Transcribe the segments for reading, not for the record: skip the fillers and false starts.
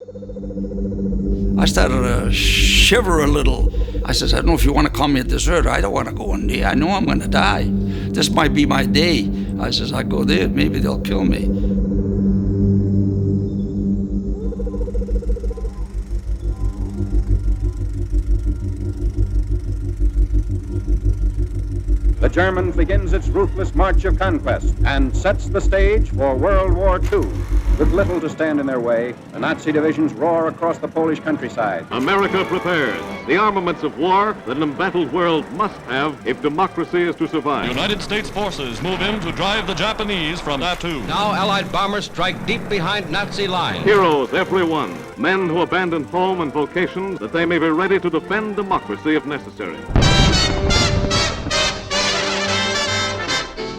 I started to shiver a little. I says, I don't know if you want to call me a deserter. I don't want to go in there. I know I'm going to die. This might be my day. I says, I go there, maybe they'll kill me. The Germans begins its ruthless march of conquest and sets the stage for World War II. With little to stand in their way, the Nazi divisions roar across the Polish countryside. America prepares the armaments of war that an embattled world must have if democracy is to survive. United States forces move in to drive the Japanese from Attu. Now Allied bombers strike deep behind Nazi lines. Heroes, every one, men who abandon home and vocations that they may be ready to defend democracy if necessary.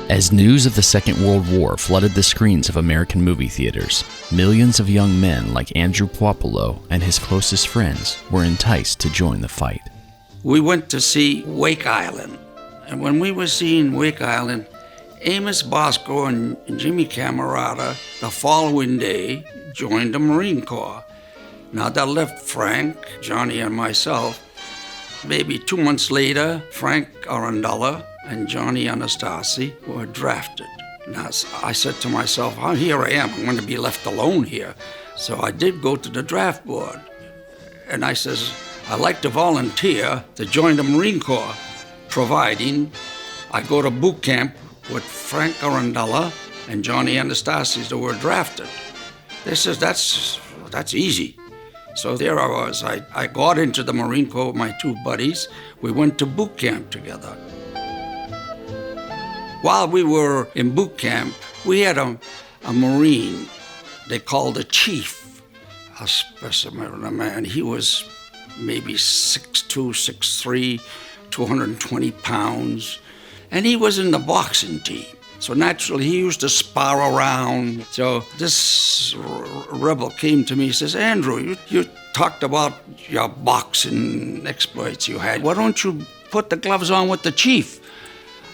As news of the Second World War flooded the screens of American movie theaters, millions of young men like Andrew Puopolo and his closest friends were enticed to join the fight. We went to see Wake Island. And when we were seeing Wake Island, Amos Bosco and Jimmy Camarada the following day joined the Marine Corps. Now that left Frank, Johnny, and myself. Maybe 2 months later, Frank Arundella and Johnny Anastasi were drafted. Now, I said to myself, oh, here I am. I'm going to be left alone here. So I did go to the draft board. And I says, I'd like to volunteer to join the Marine Corps, providing I go to boot camp with Frank Arundella and Johnny Anastasi that were drafted. They says, that's easy. So there I was. I got into the Marine Corps with my two buddies. We went to boot camp together. While we were in boot camp, we had a Marine they called a chief, a specimen, a man. He was maybe 6'2", 6'3", 220 pounds, and he was in the boxing team. So naturally, he used to spar around. So this rebel came to me, he says, Andrew, you talked about your boxing exploits you had. Why don't you put the gloves on with the chief?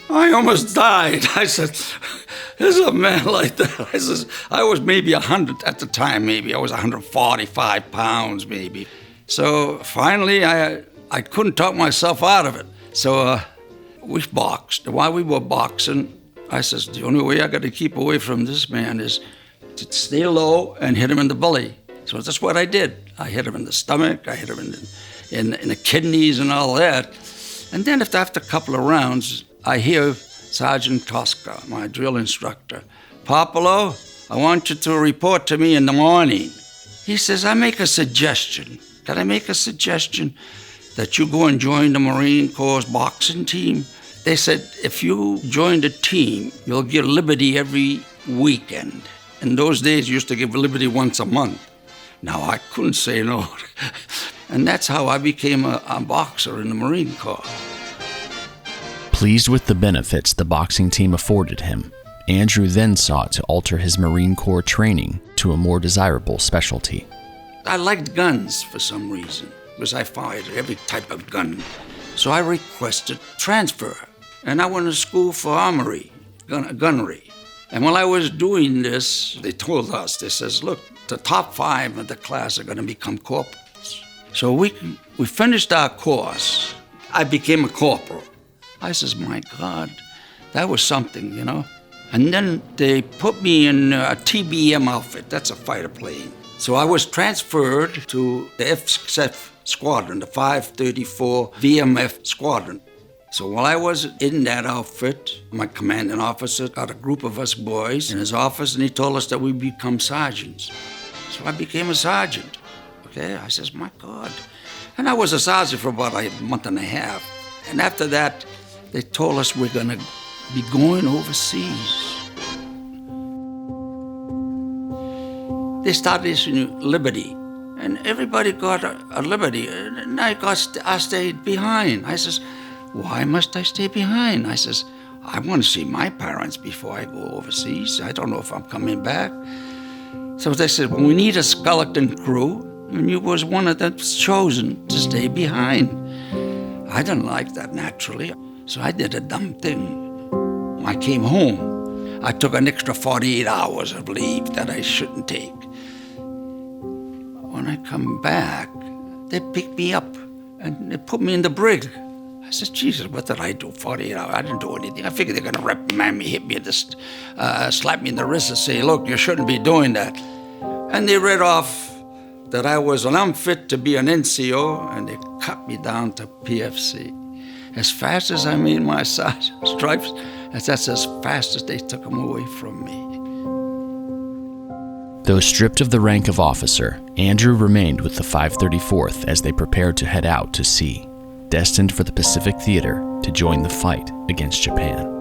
I almost died. I said, there's a man like that. I says, I was maybe 100 at the time, maybe. I was 145 pounds, maybe. So finally, I couldn't talk myself out of it. So we boxed. While we were boxing, I says, the only way I got to keep away from this man is to stay low and hit him in the belly. So that's what I did. I hit him in the stomach, I hit him in the kidneys and all that. And then after a couple of rounds, I hear Sergeant Tosca, my drill instructor, Puopolo, I want you to report to me in the morning. He says, I make a suggestion. Can I make a suggestion that you go and join the Marine Corps boxing team? They said, if you join the team, you'll get liberty every weekend. In those days, you used to give liberty once a month. Now, I couldn't say no. And that's how I became a boxer in the Marine Corps. Pleased with the benefits the boxing team afforded him, Andrew then sought to alter his Marine Corps training to a more desirable specialty. I liked guns for some reason, because I fired every type of gun. So I requested transfer, and I went to school for armory, gunnery. And while I was doing this, they told us, they says, look, the top 5 of the class are going to become corporals. So we finished our course. I became a corporal. I says, my God, that was something, you know. And then they put me in a TBM outfit. That's a fighter plane. So I was transferred to the F-6F squadron, the 534 VMF squadron. So while I was in that outfit, my commanding officer got a group of us boys in his office, and he told us that we become sergeants. So I became a sergeant. Okay, I says, my God. And I was a sergeant for about a month and a half. And after that, they told us we're going to be going overseas. They started issuing liberty, and everybody got a liberty, and I stayed behind. I says, why must I stay behind? I says, I want to see my parents before I go overseas. I don't know if I'm coming back. So they said, well, we need a skeleton crew, and you was one of them chosen to stay behind. I didn't like that, naturally. So I did a dumb thing. I came home. I took an extra 48 hours of leave that I shouldn't take. When I come back, they picked me up and they put me in the brig. I said, Jesus, what did I do 48 hours? I didn't do anything. I figured they're going to reprimand me, hit me, just slap me in the wrist and say, look, you shouldn't be doing that. And they read off that I was unfit to be an NCO, and they cut me down to PFC. As fast as I made my stripes, that's as fast as they took them away from me. Though stripped of the rank of officer, Andrew remained with the 534th as they prepared to head out to sea, destined for the Pacific Theater to join the fight against Japan.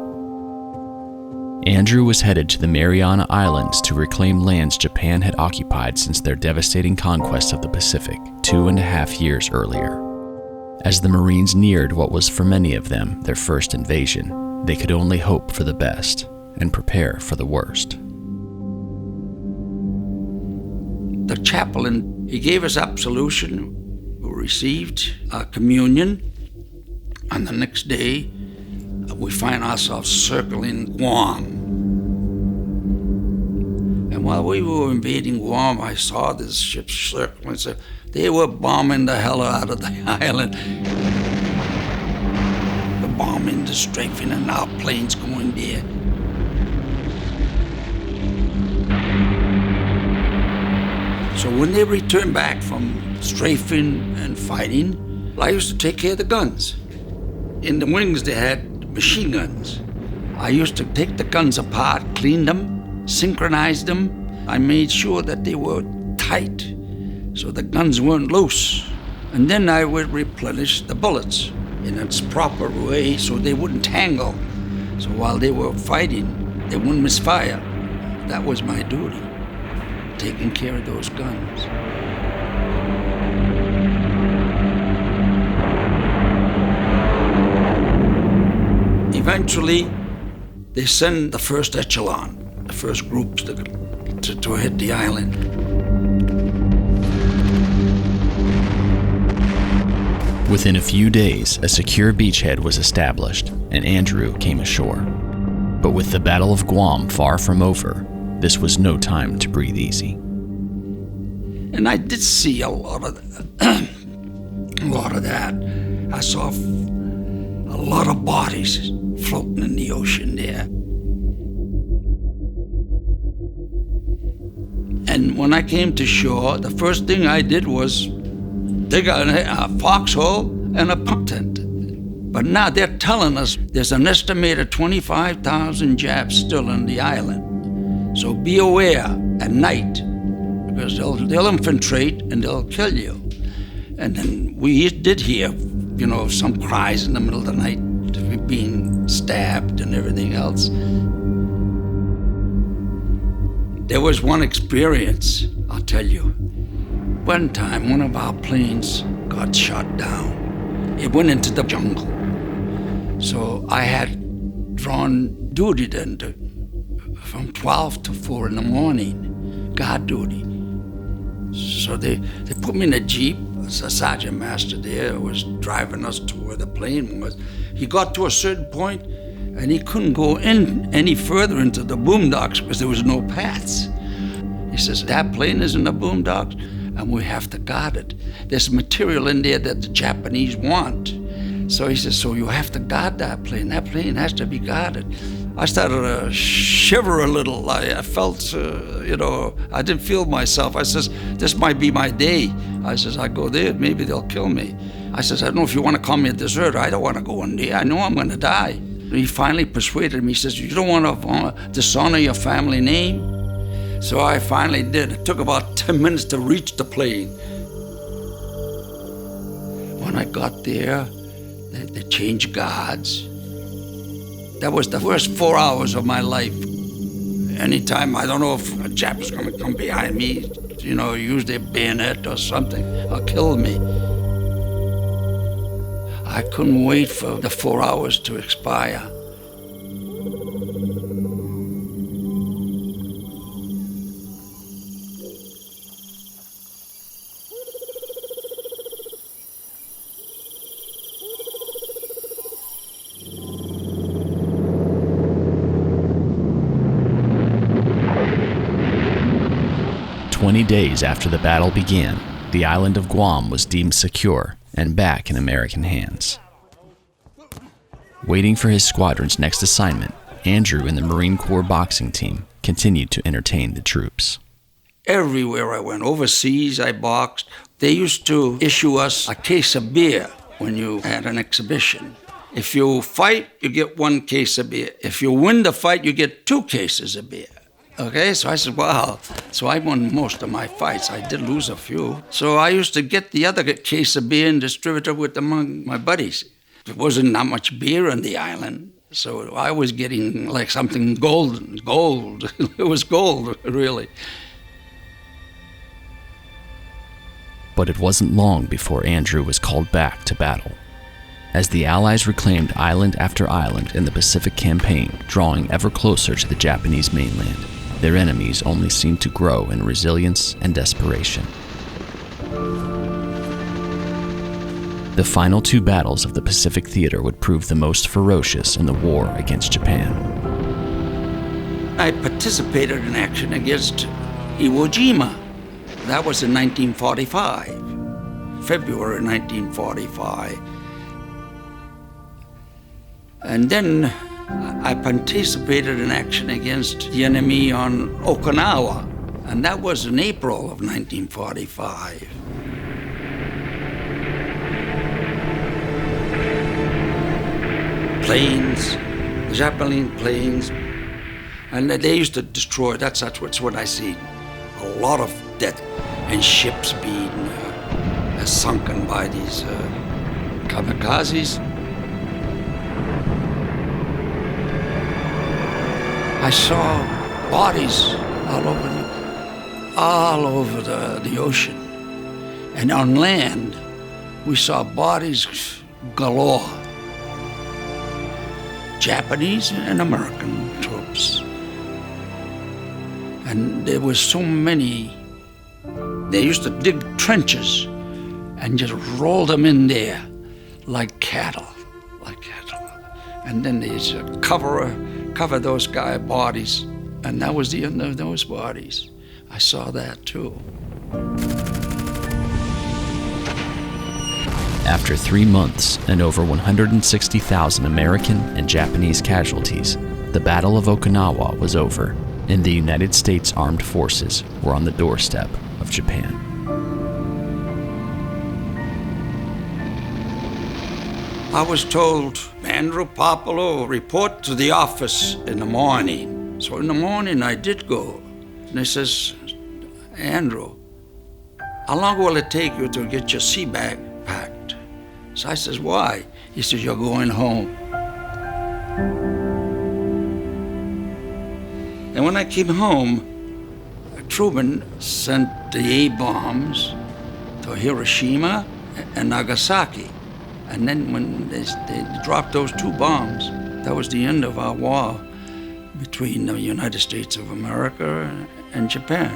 Andrew was headed to the Mariana Islands to reclaim lands Japan had occupied since their devastating conquest of the Pacific 2.5 years earlier. As the Marines neared what was for many of them their first invasion, they could only hope for the best and prepare for the worst. The chaplain, he gave us absolution. We received our communion, and the next day we find ourselves circling Guam. And while we were invading Guam, I saw this ship circling. So they were bombing the hell out of the island. The bombing, the strafing, and our planes going there. So when they returned back from strafing and fighting, I used to take care of the guns. In the wings, they had machine guns. I used to take the guns apart, clean them, synchronize them. I made sure that they were tight so the guns weren't loose. And then I would replenish the bullets in its proper way so they wouldn't tangle. So while they were fighting, they wouldn't misfire. That was my duty, taking care of those guns. Eventually, they send the first echelon, the first groups to hit the island. Within a few days, a secure beachhead was established, and Andrew came ashore. But with the Battle of Guam far from over, this was no time to breathe easy. And I did see a lot of that. I saw a lot of bodies floating in the ocean there. And when I came to shore, the first thing I did was dig a foxhole and a pump tent. But now they're telling us there's an estimated 25,000 Japs still on the island. So be aware at night, because they'll infiltrate and they'll kill you. And then we did hear, some cries in the middle of the night, being stabbed and everything else. There was one experience, I'll tell you. One time, one of our planes got shot down. It went into the jungle. So I had drawn duty then from 12 to 4 in the morning, guard duty. So they put me in a Jeep. A sergeant master there was driving us to where the plane was. He got to a certain point and he couldn't go in any further into the boondocks because there was no paths. He says, that plane is in the boondocks and we have to guard it. There's material in there that the Japanese want. So he says, so you have to guard that plane. That plane has to be guarded. I started to shiver a little. I felt, I didn't feel myself. I says, this might be my day. I says, I go there, maybe they'll kill me. I says, I don't know if you want to call me a deserter. I don't want to go in there. I know I'm going to die. And he finally persuaded me. He says, you don't want to dishonor your family name? So I finally did. It took about 10 minutes to reach the plane. When I got there, they changed guards. That was the worst 4 hours of my life. Anytime, I don't know if a Jap is going to come behind me, use their bayonet or something, or kill me. I couldn't wait for the 4 hours to expire. 20 days after the battle began, the island of Guam was deemed secure and back in American hands. Waiting for his squadron's next assignment, Andrew and the Marine Corps boxing team continued to entertain the troops. Everywhere I went, overseas I boxed. They used to issue us a case of beer when you had an exhibition. If you fight, you get 1 case of beer. If you win the fight, you get 2 cases of beer. Okay, so I said, wow. So I won most of my fights. I did lose a few. So I used to get the other case of beer and distribute it with among my buddies. There wasn't not much beer on the island, so I was getting like something golden, gold. It was gold, really. But it wasn't long before Andrew was called back to battle. As the Allies reclaimed island after island in the Pacific Campaign, drawing ever closer to the Japanese mainland, their enemies only seemed to grow in resilience and desperation. The final 2 battles of the Pacific Theater would prove the most ferocious in the war against Japan. I participated in action against Iwo Jima. That was in 1945, February 1945. And then I participated in action against the enemy on Okinawa, and that was in April of 1945. Planes, the Japanese planes, and they used to destroy, that's what I see, a lot of death, and ships being sunken by these kamikazes. I saw bodies all over the ocean. And on land, we saw bodies galore. Japanese and American troops. And there was so many. They used to dig trenches and just roll them in there like cattle. And then they used to cover those guy bodies, and that was the end of those bodies. I saw that too. After 3 months and over 160,000 American and Japanese casualties, the Battle of Okinawa was over, and the United States Armed Forces were on the doorstep of Japan. I was told, Andrew Puopolo, report to the office in the morning. So in the morning I did go. And he says, Andrew, how long will it take you to get your sea bag packed? So I says, why? He says, you're going home. And when I came home, Truman sent the A-bombs to Hiroshima and Nagasaki. And then when they dropped those 2 bombs, that was the end of our war between the United States of America and Japan.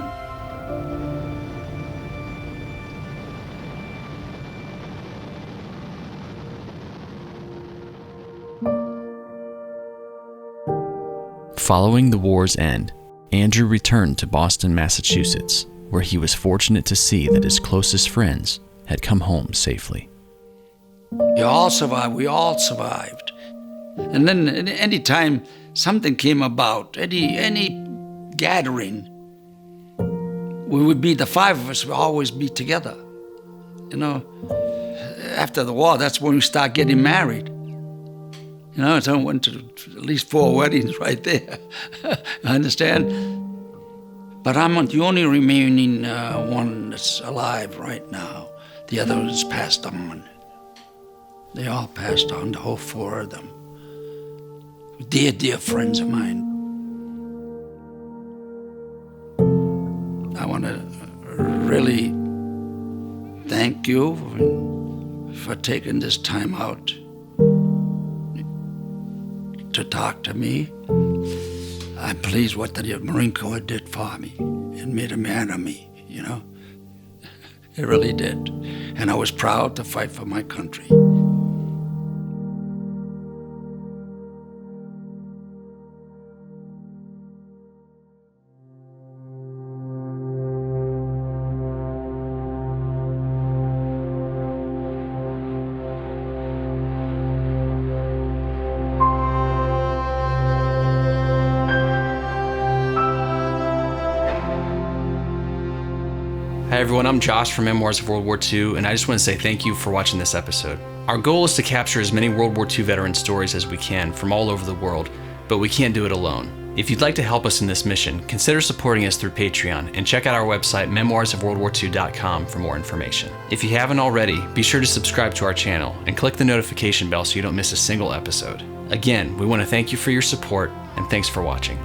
Following the war's end, Andrew returned to Boston, Massachusetts, where he was fortunate to see that his closest friends had come home safely. You all survived, we all survived. And then any time something came about, any gathering, we would be, the 5 of us would always be together. You know, after the war, that's when we start getting married. You know, so I went to at least 4 weddings right there. I understand? But I'm the only remaining one that's alive right now. The others passed on. They all passed on, the whole 4 of them. Dear, dear friends of mine. I want to really thank you for taking this time out to talk to me. I'm pleased what the Marine Corps did for me. It made a man of me, you know. It really did. And I was proud to fight for my country. Hi everyone, I'm Josh from Memoirs of World War II, and I just want to say thank you for watching this episode. Our goal is to capture as many World War II veteran stories as we can from all over the world, but we can't do it alone. If you'd like to help us in this mission, consider supporting us through Patreon and check out our website memoirsofworldwar2.com for more information. If you haven't already, be sure to subscribe to our channel and click the notification bell so you don't miss a single episode. Again, we want to thank you for your support, and thanks for watching.